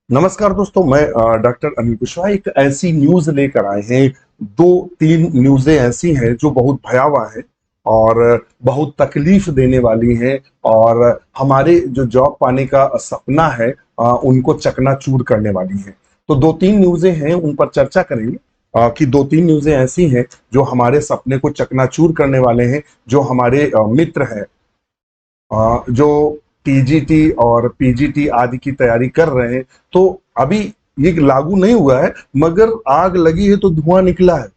नमस्कार दोस्तों, मैं डॉक्टर अनिल कुशवाहा एक ऐसी न्यूज लेकर आए हैं। दो तीन न्यूजें ऐसी हैं जो बहुत भयावह है और बहुत तकलीफ देने वाली हैं और हमारे जो जॉब पाने का सपना है उनको चकनाचूर करने वाली हैं। तो दो तीन न्यूजें हैं, उन पर चर्चा करेंगे कि दो तीन न्यूजें ऐसी हैं जो हमारे सपने को चकनाचूर करने वाले हैं, जो हमारे मित्र हैं, जो टीजीटी और पीजीटी आदि की तैयारी कर रहे हैं। तो अभी ये लागू नहीं हुआ है, मगर आग लगी है तो धुआं निकला है।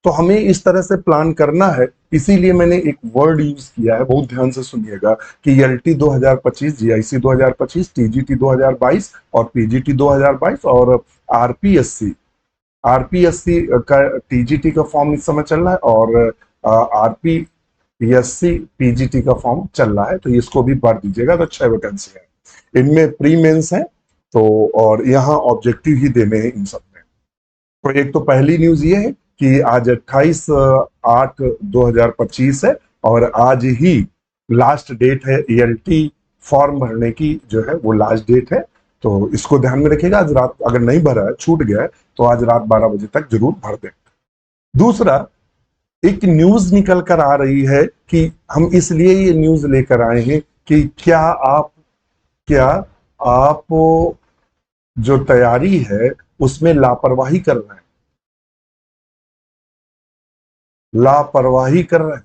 तो हमें इस तरह से प्लान करना है। इसीलिए मैंने एक वर्ड यूज किया है, बहुत ध्यान से सुनिएगा, कि एलटी 2025, जीआईसी 2025, टीजीटी 2022 और पीजीटी 2022 और आरपीएससी आरपीएससी का टीजीटी का फॉर्म इस समय चल रहा है और आरपी पीएससी पीजीटी का फॉर्म चल रहा है। तो इसको भी भर दीजिएगा। तो 6 वैकेंसी है, इनमें प्री मेंस है, तो और यहाँ ऑब्जेक्टिव ही देने हैं इन सब में। तो एक तो पहली न्यूज ये है कि आज 28/8/2025 है और आज ही लास्ट डेट है ईएलटी फॉर्म भरने की, जो है वो लास्ट डेट है। तो इसको ध्यान में रखिएगा। आज रात अगर नहीं भरा है, छूट गया है, तो आज रात 12 बजे तक जरूर भर दें। दूसरा, एक न्यूज निकल कर आ रही है कि हम इसलिए ये न्यूज लेकर आए हैं कि क्या आप जो तैयारी है उसमें लापरवाही कर रहे हैं। लापरवाही कर रहे हैं।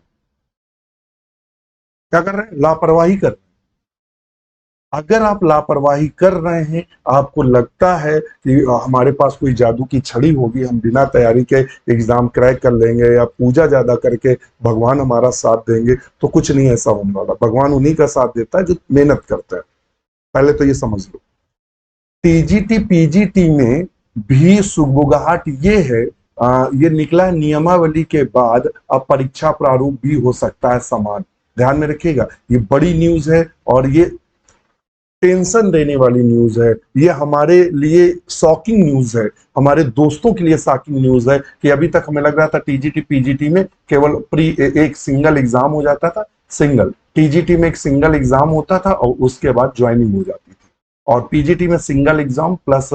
क्या कर रहे हैं? लापरवाही कर रहे हैं। अगर आप लापरवाही कर रहे हैं, आपको लगता है कि हमारे पास कोई जादू की छड़ी होगी, हम बिना तैयारी के एग्जाम क्रैक कर लेंगे या पूजा ज्यादा करके भगवान हमारा साथ देंगे, तो कुछ नहीं ऐसा होने वाला। भगवान उन्हीं का साथ देता है जो मेहनत करता है। पहले तो ये समझ लो। टीजीटी पीजीटी में भी सुगबुगाहट ये है, ये निकला है नियमावली के बाद अब परीक्षा प्रारूप भी हो सकता है समान। ध्यान में रखिएगा, ये बड़ी न्यूज है और ये टेंशन देने वाली न्यूज है। ये हमारे लिए शॉकिंग न्यूज है, हमारे दोस्तों के लिए शॉकिंग न्यूज है कि अभी तक हमें लग रहा था टीजीटी पीजीटी में केवल एक सिंगल एग्जाम हो जाता था। सिंगल टीजीटी में एक सिंगल एग्जाम होता था और उसके बाद ज्वाइनिंग हो जाती थी, और पीजीटी में सिंगल एग्जाम प्लस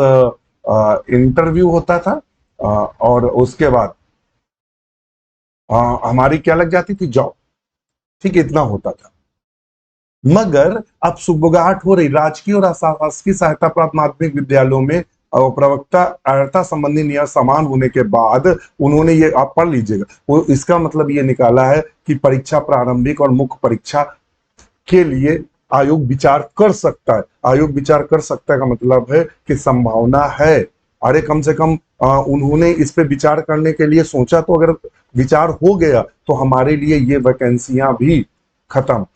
इंटरव्यू होता था, और उसके बाद हमारी क्या लग जाती थी? जॉब। ठीक, इतना होता था। मगर अब सुगबुगाहट हो रही, राजकीय और अशासकीय सहायता प्राप्त माध्यमिक विद्यालयों में प्रवक्ता अर्हता संबंधी नियम समान होने के बाद उन्होंने ये, आप पढ़ लीजिएगा, वो इसका मतलब ये निकाला है कि परीक्षा प्रारंभिक और मुख्य परीक्षा के लिए आयोग विचार कर सकता है। आयोग विचार कर सकता है का मतलब है कि संभावना है। अरे कम से कम उन्होंने इस पे विचार करने के लिए सोचा, तो अगर विचार हो गया तो हमारे लिए ये वैकेंसियां भी खत्म।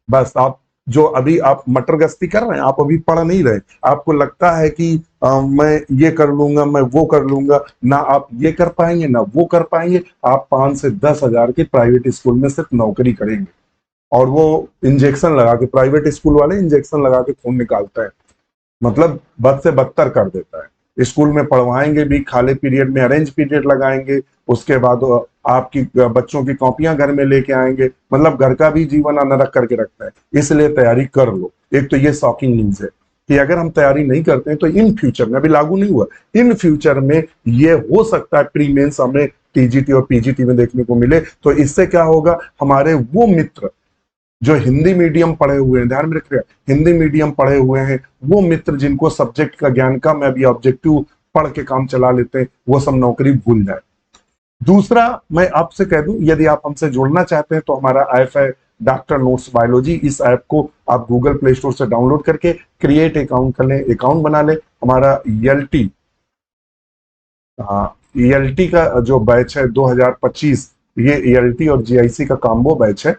बस आप जो अभी आप मटर गश्ती कर रहे हैं, आप अभी पढ़ नहीं रहे, आपको लगता है कि मैं ये कर लूंगा, मैं वो कर लूंगा, ना आप ये कर पाएंगे ना वो कर पाएंगे। आप 5 से 10 हजार के प्राइवेट स्कूल में सिर्फ नौकरी करेंगे, और वो इंजेक्शन लगा के, प्राइवेट स्कूल वाले इंजेक्शन लगा के खून निकालता है, मतलब बद से बदतर कर देता है। स्कूल में पढ़वाएंगे भी, खाली पीरियड में अरेंज पीरियड लगाएंगे, उसके बाद आपकी बच्चों की कॉपियां घर में लेके आएंगे, मतलब घर का भी जीवन अनरक करके रखता है। इसलिए तैयारी कर लो। एक तो ये शॉकिंग न्यूज है कि अगर हम तैयारी नहीं करते हैं तो इन फ्यूचर में, अभी लागू नहीं हुआ, इन फ्यूचर में ये हो सकता है प्री मेंस हमें टीजीटी और पीजीटी में देखने को मिले। तो इससे क्या होगा, हमारे वो मित्र जो हिंदी मीडियम पढ़े हुए हैं, ध्यान में रखिएगा, हिंदी मीडियम पढ़े हुए हैं, वो मित्र जिनको सब्जेक्ट का ज्ञान कम है, अभी ऑब्जेक्टिव पढ़ के काम चला लेते हैं, वो सब नौकरी भूल जाए। दूसरा, मैं आपसे कह दूं, यदि आप हमसे जुड़ना चाहते हैं तो हमारा ऐप है डॉक्टर नोट्स बायोलॉजी। इस ऐप को आप गूगल प्ले स्टोर से डाउनलोड करके क्रिएट अकाउंट कर लें, अकाउंट बना लें। हमारा ईएलटी का जो बैच है 2025, ये ईएलटी और जीआईसी का कॉम्बो बैच है।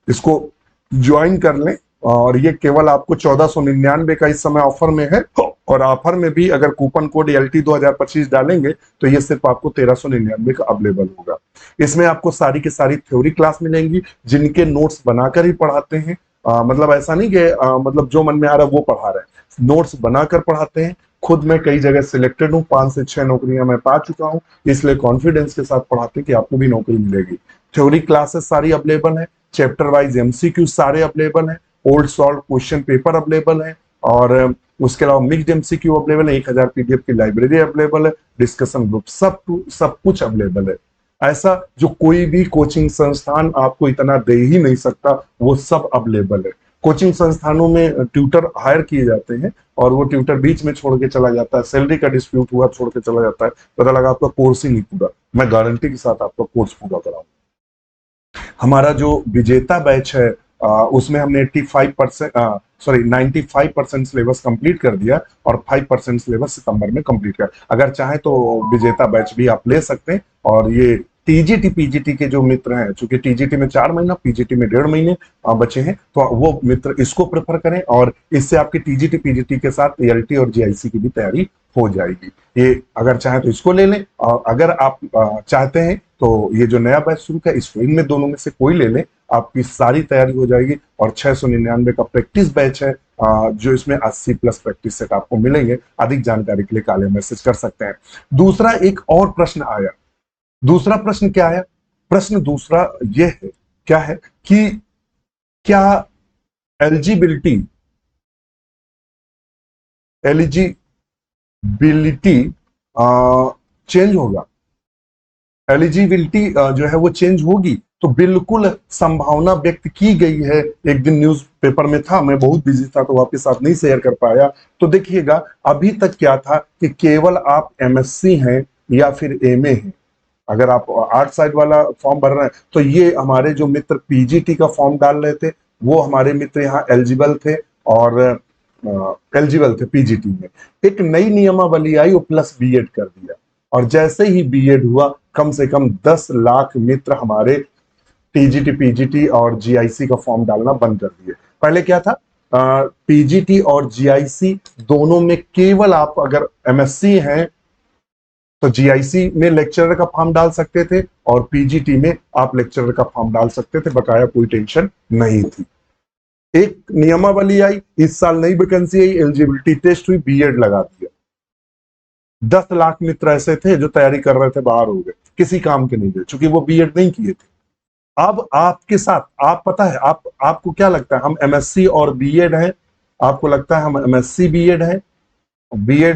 इसको ज्वाइन कर लें, और ये केवल आपको 1499 का इस समय ऑफर में है, और ऑफर में भी अगर कूपन कोड एलटी 2025 डालेंगे तो ये सिर्फ आपको 1399 का अवेलेबल होगा। इसमें आपको सारी की सारी थ्योरी क्लास मिलेंगी, जिनके नोट्स बनाकर ही पढ़ाते हैं। मतलब ऐसा नहीं कि मतलब जो मन में आ रहा है वो पढ़ा रहे हैं, नोट्स बनाकर पढ़ाते हैं। खुद मैं कई जगह सिलेक्टेड हूँ, 5 से 6 नौकरियां मैं पा चुका हूँ, इसलिए कॉन्फिडेंस के साथ पढ़ाते हैं कि आपको भी नौकरी मिलेगी। थ्योरी क्लासेस सारी अवेलेबल है, चैप्टर वाइज एमसीक्यू सारे अवेलेबल हैं, old solve question paper available है, और उसके अलावा मिक्स्ड एमसीक्यू अवेलेबल है, 1000 पीडीएफ की लाइब्रेरी अवेलेबल है, डिस्कशन ग्रुप सब कुछ अवेलेबल है। ऐसा जो कोई भी कोचिंग संस्थान आपको इतना दे ही नहीं सकता, वो सब अवेलेबल है। कोचिंग संस्थानों में ट्यूटर हायर किए जाते हैं और वो ट्यूटर बीच में छोड़ के चला जाता है, सैलरी का डिस्प्यूट हुआ छोड़ के चला जाता है, पता लगा आपका कोर्स ही नहीं पूरा। मैं गारंटी के साथ आपका कोर्स पूरा कराऊंगा। हमारा जो विजेता बैच है उसमें हमने 95% सिलेबस कंप्लीट कर दिया और 5% सिलेबस सितंबर में कंप्लीट किया। अगर चाहे तो विजेता बैच भी आप ले सकते हैं। और ये टीजीटी पीजीटी के जो मित्र हैं, चूंकि टीजीटी में 4 महीना, पीजीटी में 1.5 महीने बचे हैं, तो वो मित्र इसको प्रेफर करें और इससे आपकी टीजीटी पीजीटी के साथ एलटी और जीआईसी की भी तैयारी हो जाएगी। ये अगर चाहे तो इसको ले लें, और अगर आप चाहते हैं तो ये जो नया बैच शुरू किया इसको, इनमें दोनों में से कोई ले लें, आपकी सारी तैयारी हो जाएगी। और 699 का प्रैक्टिस बैच है जो इसमें 80+ प्रैक्टिस सेट आपको मिलेंगे। अधिक जानकारी के लिए काले मैसेज कर सकते हैं। दूसरा एक और प्रश्न आया। दूसरा प्रश्न क्या आया? प्रश्न दूसरा ये है, क्या है कि क्या एलिजिबिलिटी चेंज होगा? एलिजिबिलिटी जो है वो चेंज होगी? तो बिल्कुल संभावना व्यक्त की गई है। एक दिन न्यूज़पेपर में था, मैं बहुत बिजी था तो आपके साथ नहीं शेयर कर पाया। तो देखिएगा, अभी तक क्या था कि केवल आप एमएससी हैं या फिर एमए हैं। अगर आप आर्ट साइड वाला फॉर्म भर रहे हैं तो ये हमारे जो मित्र पीजीटी का फॉर्म डाल रहे थे वो हमारे मित्र यहाँ एलिजिबल थे और एलिजिबल थे पीजीटी में। एक नई नियमावली आई, वो प्लस बीएड कर दिया और जैसे ही बीएड हुआ कम से कम 10 लाख मित्र हमारे टीजीटी पीजीटी और जीआईसी का फॉर्म डालना बंद कर दिए। पहले क्या था, पीजीटी और जीआईसी दोनों में केवल आप अगर एमएससी हैं तो जीआईसी में लेक्चरर का फॉर्म डाल सकते थे और पीजीटी में आप लेक्चरर का फॉर्म डाल सकते थे, बकाया कोई टेंशन नहीं थी। एक नियमावली आई, इस साल नई वैकेंसी आई, एलिजिबिलिटी टेस्ट हुई, बीएड लगा दिया। 10 लाख मित्र ऐसे थे जो तैयारी कर रहे थे, बाहर हो गए, किसी काम के नहीं गए, चूंकि वो बीएड नहीं किए थे। अब आपके साथ, आप पता है, आपको क्या लगता है, हम एमएससी और बीएड हैं? आपको लगता है हम एमएससी बीएड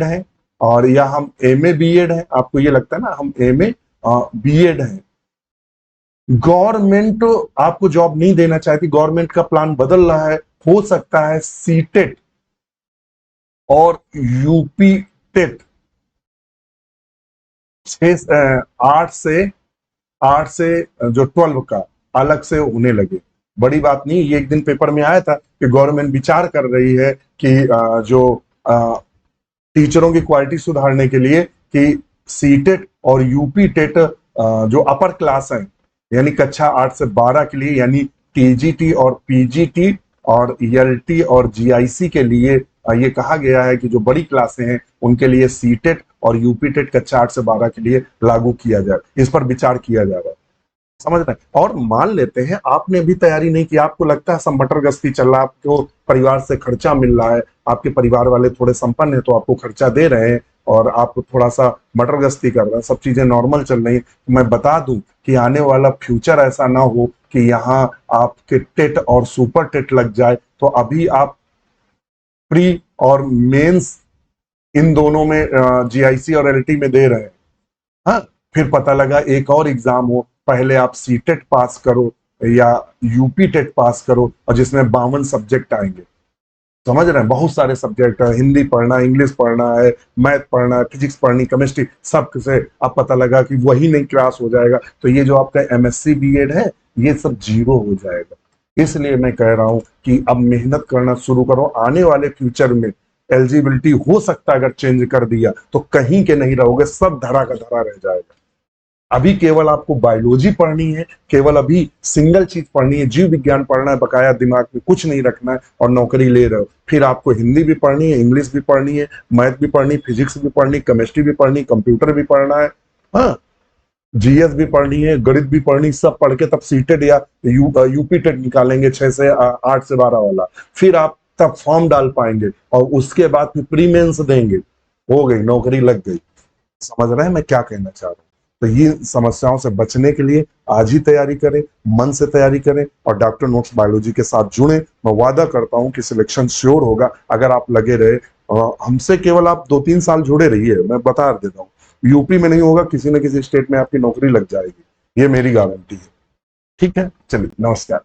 है और या हम एमए बीएड है? आपको ये लगता है ना हम एमए बीएड है। गवर्नमेंट आपको जॉब नहीं देना चाहती, गवर्नमेंट का प्लान बदल रहा है। हो सकता है सीटेट और यूपी टेट 8 से जो 12 का अलग से होने लगे। बड़ी बात नहीं, ये एक दिन पेपर में आया था कि गवर्नमेंट विचार कर रही है कि जो टीचरों की क्वालिटी सुधारने के लिए कि सीटेट और यूपी टेट जो अपर क्लास है यानी कक्षा 8 से 12 के लिए, यानी टीजीटी और पीजीटी और ईएलटी और जीआईसी के लिए ये कहा गया है कि जो बड़ी क्लासें हैं उनके लिए सीटेट और यूपी टेट कक्षा 8 से 12 के लिए लागू किया जाए। इस पर विचार किया जा रहा है, समझ रहे हैं। और मान लेते हैं आपने भी तैयारी नहीं की, आपको लगता है सब मटर गश्ती चल रहा है, आपको परिवार से खर्चा मिल रहा है, आपके परिवार वाले थोड़े संपन्न है तो आपको खर्चा दे रहे हैं और आप थोड़ा सा मटर गश्ती कर रहे हैं, सब चीजें नॉर्मल चल रही है। मैं बता दूं कि आने वाला फ्यूचर ऐसा ना हो कि यहाँ आपके टेट और सुपर टेट लग जाए तो अभी आप प्री और मेंस इन दोनों में जीआईसी और एलटी में दे रहे हैं, हाँ, फिर पता लगा एक और एग्जाम हो, पहले आप सीटेट पास करो या यूपी टेट पास करो और जिसमें 52 सब्जेक्ट आएंगे, समझ रहे हैं, बहुत सारे सब्जेक्ट है, हिंदी पढ़ना है, इंग्लिश पढ़ना है, मैथ पढ़ना है, फिजिक्स पढ़नी, केमिस्ट्री, सब से अब पता लगा कि वही नहीं क्लास हो जाएगा तो ये जो आपका एमएससी बीएड है ये सब जीरो हो जाएगा। इसलिए मैं कह रहा हूं कि अब मेहनत करना शुरू करो। आने वाले फ्यूचर में एलिजिबिलिटी हो सकता है अगर चेंज कर दिया तो कहीं के नहीं रहोगे, सब धरा का धरा रह जाएगा। अभी केवल आपको बायोलॉजी पढ़नी है, केवल अभी सिंगल चीज पढ़नी है, जीव विज्ञान पढ़ना है, बकाया दिमाग में कुछ नहीं रखना है और नौकरी ले रहे हो। फिर आपको हिंदी भी पढ़नी है, इंग्लिश भी पढ़नी है, मैथ भी पढ़नी, फिजिक्स भी पढ़नी, केमिस्ट्री भी पढ़नी, कंप्यूटर भी पढ़ना है, हाँ, जीएस भी पढ़नी है, गणित भी पढ़नी, सब पढ़ के तब सीटेट या यूपी टेट निकालेंगे 6 से 8 से 12 वाला, फिर आप तब फॉर्म डाल पाएंगे और उसके बाद फिर प्री मेंस देंगे, हो गई नौकरी, लग गई। समझ रहे हैं मैं क्या कहना चाह रहा हूँ? तो ये समस्याओं से बचने के लिए आज ही तैयारी करें, मन से तैयारी करें और डॉक्टर नोट्स बायोलॉजी के साथ जुड़ें। मैं वादा करता हूं कि सिलेक्शन श्योर होगा अगर आप लगे रहे हमसे केवल आप 2-3 साल जुड़े रहिए, मैं बता देता हूँ, यूपी में नहीं होगा, किसी न किसी स्टेट में आपकी नौकरी लग जाएगी, ये मेरी गारंटी है। ठीक है, चलिए, नमस्कार।